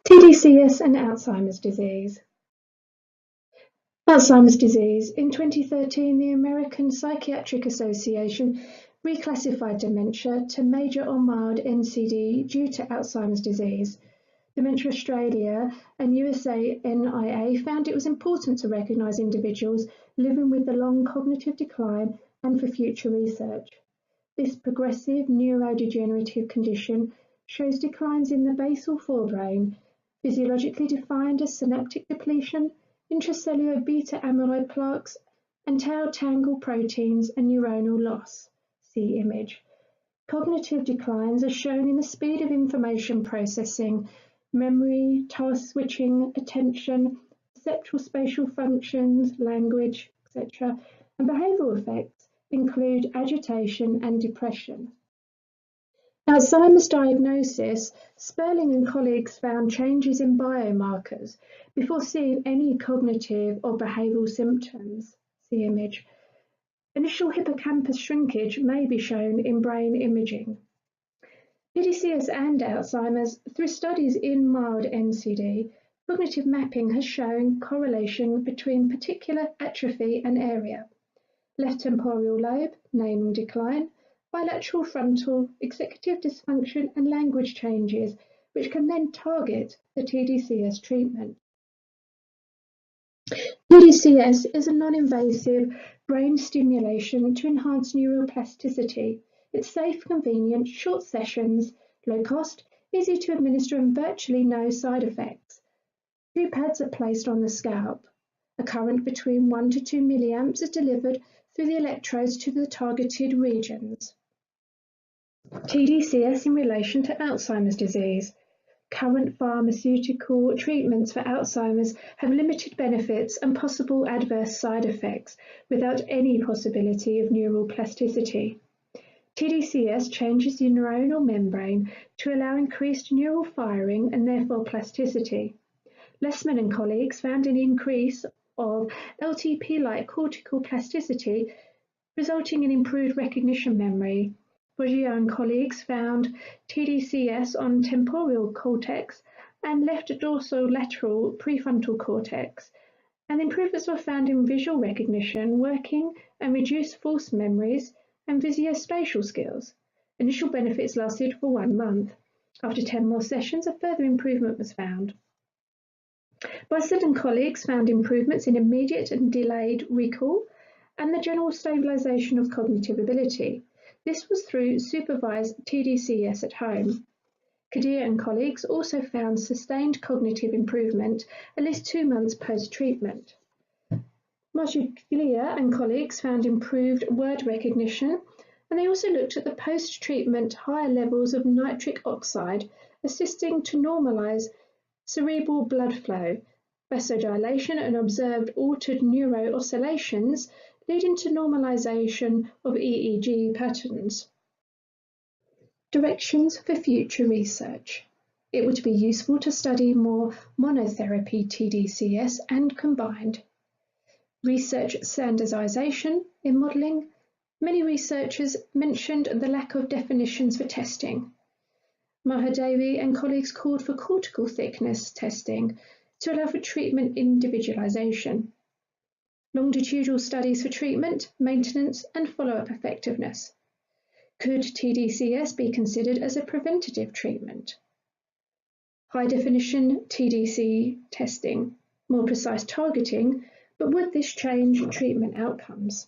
tDCS and Alzheimer's disease. Alzheimer's disease. In 2013, the American Psychiatric Association reclassified dementia to major or mild NCD due to Alzheimer's disease. Dementia Australia and USANIA found it was important to recognise individuals living with the long cognitive decline and for future research. This progressive neurodegenerative condition shows declines in the basal forebrain, physiologically defined as synaptic depletion, intracellular beta-amyloid plaques, and tau tangle proteins and neuronal loss. See image. Cognitive declines are shown in the speed of information processing, memory, task switching, attention, perceptual spatial functions, language, etc., and behavioural effects include agitation and depression. Alzheimer's diagnosis. Sperling and colleagues found changes in biomarkers before seeing any cognitive or behavioural symptoms. See image. Initial hippocampus shrinkage may be shown in brain imaging. tDCS and Alzheimer's. Through studies in mild NCD, cognitive mapping has shown correlation between particular atrophy and area. Left temporal lobe, naming decline, bilateral frontal, executive dysfunction and language changes, which can then target the tDCS treatment. tDCS is a non-invasive brain stimulation to enhance neuroplasticity. It's safe, convenient, short sessions, low cost, easy to administer and virtually no side effects. 2 pads are placed on the scalp. A current between 1 to 2 milliamps is delivered through the electrodes to the targeted regions. tDCS in relation to Alzheimer's disease. Current pharmaceutical treatments for Alzheimer's have limited benefits and possible adverse side effects without any possibility of neural plasticity. tDCS changes the neuronal membrane to allow increased neural firing and therefore plasticity. Lessman and colleagues found an increase of LTP-like cortical plasticity, resulting in improved recognition memory. Bourgeois and colleagues found tDCS on temporal cortex and left dorsolateral prefrontal cortex, and improvements were found in visual recognition, working and reduced false memories, and visuospatial skills. Initial benefits lasted for 1 month. After 10 more sessions, a further improvement was found. Bicet and colleagues found improvements in immediate and delayed recall and the general stabilisation of cognitive ability. This was through supervised tDCS at home. Kadir and colleagues also found sustained cognitive improvement at least 2 months post-treatment. Marchiglia and colleagues found improved word recognition, and they also looked at the post-treatment higher levels of nitric oxide, assisting to normalise cerebral blood flow, vasodilation and observed altered neuro-oscillations, leading to normalization of EEG patterns. Directions for future research. It would be useful to study more monotherapy tDCS and combined. Research standardization in modelling. Many researchers mentioned the lack of definitions for testing. Mahadevi and colleagues called for cortical thickness testing to allow for treatment individualization. Longitudinal studies for treatment, maintenance, and follow-up effectiveness. Could tDCS be considered as a preventative treatment? High-definition tDC testing, more precise targeting, but would this change treatment outcomes?